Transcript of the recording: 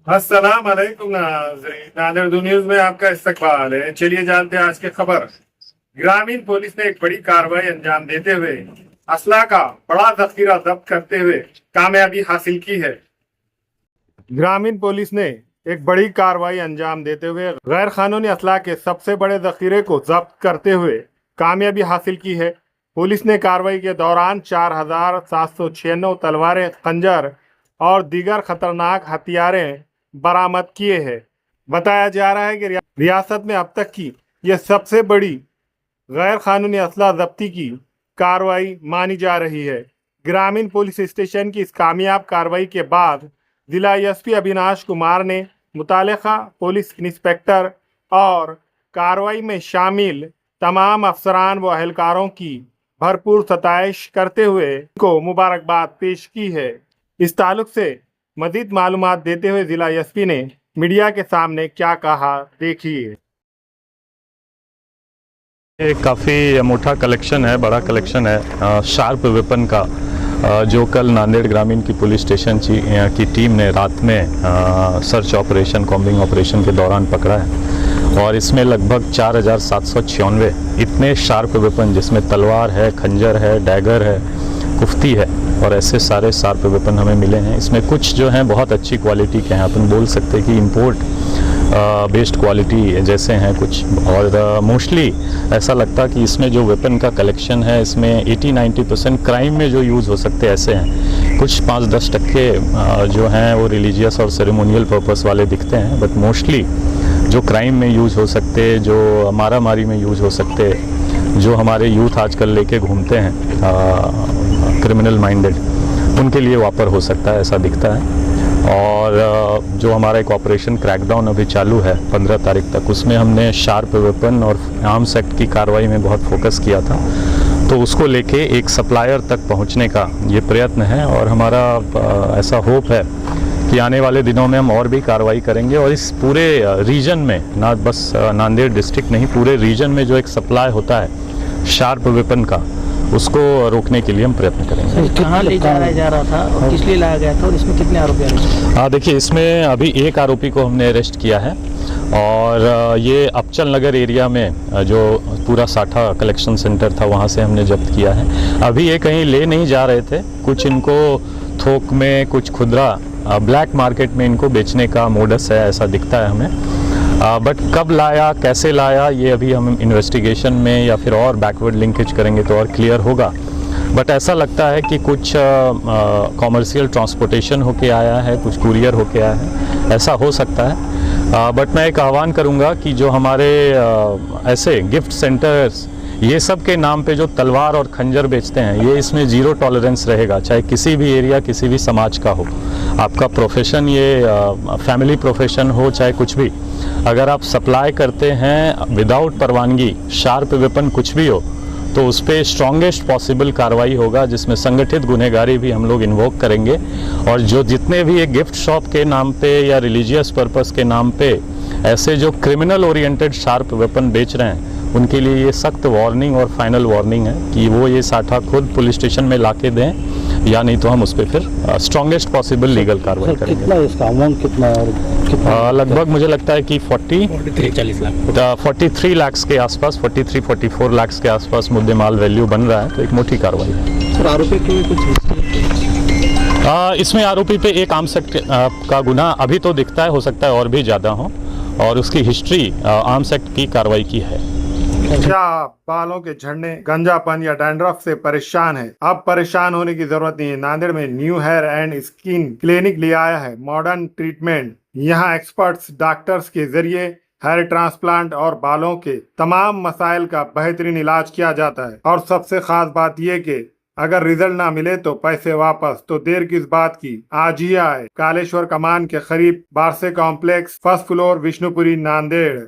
अस्सलाम वालेकुम नाज़रीन, नादिर न्यूज में आपका इस्तकबाल है। चलिए जानते हैं आज की खबर। ग्रामीण पुलिस ने एक बड़ी कार्रवाई अंजाम देते हुए असला का बड़ा जखीरा जब्त करते हुए कामयाबी हासिल की है। ग्रामीण पुलिस ने एक बड़ी कार्रवाई अंजाम देते हुए गैर कानूनी असला के सबसे बड़े जखीरे को जब्त करते हुए कामयाबी हासिल की है। पुलिस ने कार्रवाई के दौरान 4,796 तलवारें, खंजर और दीगर खतरनाक हथियारें बरामद किए हैं। बताया जा रहा है कि रियासत में अब तक की यह सबसे बड़ी गैर कानूनी असला जब्ती की कार्रवाई मानी जा रही है। ग्रामीण पुलिस स्टेशन की इस कामयाब कार्रवाई के बाद जिला एसपी अविनाश कुमार ने मुतालिका पुलिस इंस्पेक्टर और कार्रवाई में शामिल तमाम अफसरान व अहलकारों की भरपूर सताइश करते हुए को मुबारकबाद पेश की है। इस ताल्लुक से मजीद मालूमात देते हुए जिला एसपी ने मीडिया के सामने क्या कहा, देखिए। ये काफ़ी मोटा कलेक्शन है, बड़ा कलेक्शन है शार्प वेपन का, जो कल नांदेड़ ग्रामीण की पुलिस स्टेशन की टीम ने रात में सर्च ऑपरेशन, कॉम्बिंग ऑपरेशन के दौरान पकड़ा है। और इसमें लगभग 4,796 इतने शार्प वेपन, जिसमें तलवार है, खंजर है, डैगर है, कुफ्ती है और ऐसे सारे शार्प वेपन हमें मिले हैं। इसमें कुछ जो हैं बहुत अच्छी क्वालिटी के हैं, अपन बोल सकते हैं कि इंपोर्ट बेस्ड क्वालिटी जैसे हैं कुछ, और मोस्टली ऐसा लगता कि इसमें जो वेपन का कलेक्शन है इसमें 80-90% क्राइम में जो यूज़ हो सकते ऐसे हैं। कुछ 5-10 टक्के जो हैं वो रिलीजियस और सेरेमोनियल पर्पस वाले दिखते हैं, बट मोस्टली जो क्राइम में यूज़ हो सकते, जो मारा मारी में यूज़ हो सकते, जो हमारे यूथ आजकल लेके घूमते हैं क्रिमिनल माइंडेड, उनके लिए वापर हो सकता है, ऐसा दिखता है। और जो हमारा एक ऑपरेशन क्रैकडाउन अभी चालू है 15 तारीख तक, उसमें हमने शार्प वेपन और आर्म्स एक्ट की कार्रवाई में बहुत फोकस किया था, तो उसको लेके एक सप्लायर तक पहुंचने का ये प्रयत्न है। और हमारा ऐसा होप है कि आने वाले दिनों में हम और भी कार्रवाई करेंगे और इस पूरे रीजन में, ना बस नांदेड़ डिस्ट्रिक्ट नहीं, पूरे रीजन में जो एक सप्लाई होता है शार्प वेपन का, उसको रोकने के लिए हम प्रयत्न करेंगे। कहाँ ले जा रहा था और किस लिए लाया गया था और इसमें कितने आरोपी अरेस्ट? देखिए, इसमें अभी एक आरोपी को हमने अरेस्ट किया है और ये अपचल नगर एरिया में जो पूरा साठा कलेक्शन सेंटर था वहाँ से हमने जब्त किया है। अभी ये कहीं ले नहीं जा रहे थे, कुछ इनको थोक में, कुछ खुदरा ब्लैक मार्केट में इनको बेचने का मोडस है, ऐसा दिखता है हमें। बट कब लाया, कैसे लाया, ये अभी हम इन्वेस्टिगेशन में या फिर और बैकवर्ड लिंकेज करेंगे तो और क्लियर होगा। बट ऐसा लगता है कि कुछ कॉमर्शियल ट्रांसपोर्टेशन होके आया है, कुछ कुरियर होके आया है, ऐसा हो सकता है। बट मैं एक आह्वान करूंगा कि जो हमारे ऐसे गिफ्ट सेंटर्स, ये सब के नाम पे जो तलवार और खंजर बेचते हैं, ये इसमें ज़ीरो टॉलरेंस रहेगा, चाहे किसी भी एरिया, किसी भी समाज का हो। आपका प्रोफेशन, ये फैमिली प्रोफेशन हो, चाहे कुछ भी, अगर आप सप्लाई करते हैं विदाउट परवानगी शार्प वेपन कुछ भी हो, तो उस पर स्ट्रॉन्गेस्ट पॉसिबल कार्रवाई होगा, जिसमें संगठित गुनहगारी भी हम लोग इन्वोक करेंगे। और जो जितने भी एक गिफ्ट शॉप के नाम पे या रिलीजियस पर्पस के नाम पे ऐसे जो क्रिमिनल ओरिएंटेड शार्प वेपन बेच रहे हैं, उनके लिए ये सख्त वार्निंग और फाइनल वार्निंग है कि वो ये साठा खुद पुलिस स्टेशन में लाके दें, या नहीं तो हम उस पर फिर स्ट्रॉन्गेस्ट पॉसिबल लीगल कार्रवाई करेंगे। कितना इसका अमाउंट कितना है और लगभग मुझे लगता है कि 43 लाख के आसपास, 43-44 लाख के आसपास मुद्देमाल वैल्यू बन रहा है, तो एक मोटी कार्रवाई है। सर, आरोपी के कुछ इसमें आरोपी पे एक आर्म्स एक्ट का गुना अभी तो दिखता है, हो सकता है और भी ज़्यादा हो, और उसकी हिस्ट्री आर्म्स एक्ट की कार्रवाई की है। क्या आप बालों के झड़ने, गंजापन या डैंड्रफ से परेशान हैं? अब परेशान होने की जरूरत नहीं है। नांदेड़ में new hair and skin clinic ले आया है मॉडर्न ट्रीटमेंट। यहाँ एक्सपर्ट्स डॉक्टर्स के जरिए हेयर ट्रांसप्लांट और बालों के तमाम मसाइल का बेहतरीन इलाज किया जाता है। और सबसे खास बात यह कि अगर रिजल्ट ना मिले तो पैसे वापस। तो देर किस बात की, आज ही आए। कालेश्वर कमान के करीब बारसे complex, first floor, Vishnupuri, Nanded.